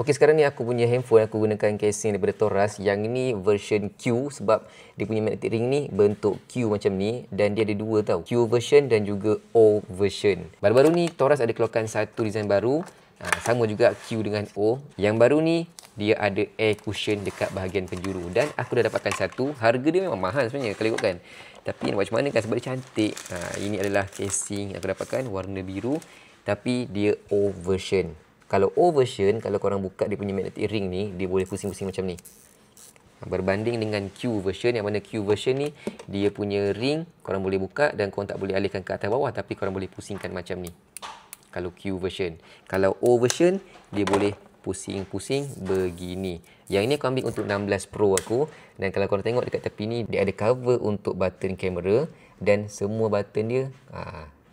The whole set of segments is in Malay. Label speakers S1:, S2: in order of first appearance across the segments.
S1: Okey, sekarang ni aku punya handphone aku gunakan casing daripada Toras. Yang ini version Q sebab dia punya magnetic ring ni bentuk Q macam ni dan dia ada dua tau. Q version dan juga O version. Baru-baru ni Toras ada keluarkan satu design baru. Sama juga Q dengan O. Yang baru ni dia ada air cushion dekat bahagian penjuru dan aku dah dapatkan satu. Harga dia memang mahal sebenarnya kalau ikutkan. Tapi nak buat macam mana kan sebab dia cantik. Ini adalah casing aku dapatkan warna biru tapi dia O version. Kalau O version, kalau korang buka dia punya magnetic ring ni, dia boleh pusing-pusing macam ni. Berbanding dengan Q version, yang mana Q version ni, dia punya ring, korang boleh buka dan korang tak boleh alihkan ke atas bawah, tapi korang boleh pusingkan macam ni. Kalau Q version. Kalau O version, dia boleh pusing-pusing begini. Yang ini aku ambil untuk 16 Pro aku. Dan kalau korang tengok dekat tepi ni, dia ada cover untuk button kamera. Dan semua button dia,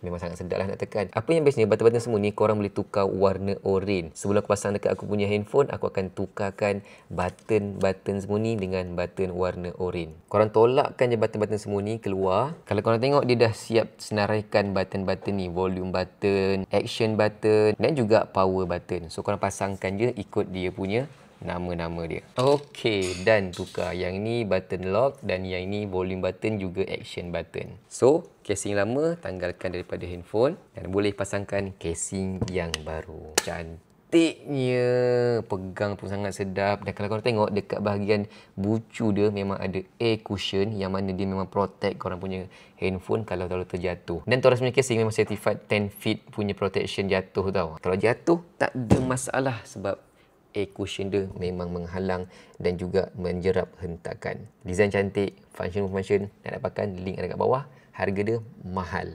S1: memang sangat sedap lah nak tekan. Apa yang bestnya, button-button semua ni korang boleh tukar warna oranye. Sebelum aku pasang dekat aku punya handphone, aku akan tukarkan button-button semua ni dengan button warna oranye. Korang tolakkan je button-button semua ni keluar. Kalau korang tengok, dia dah siap senaraikan button-button ni. Volume button, action button dan juga power button. So korang pasangkan je ikut dia punya nama-nama dia. Okey, dan tukar. Yang ni button lock dan yang ni volume button juga action button. So, casing lama tanggalkan daripada handphone dan boleh pasangkan casing yang baru. Cantiknya. Pegang pun sangat sedap. Dan kalau korang tengok dekat bahagian bucu dia memang ada air cushion yang mana dia memang protect korang punya handphone kalau terjatuh. Dan Toras punya casing memang certified 10 feet punya protection jatuh tau. Kalau jatuh tak ada masalah sebab air cushion dia memang menghalang dan juga menjerap hentakan. Design cantik, function nak dapatkan, link ada kat bawah. Harga dia mahal.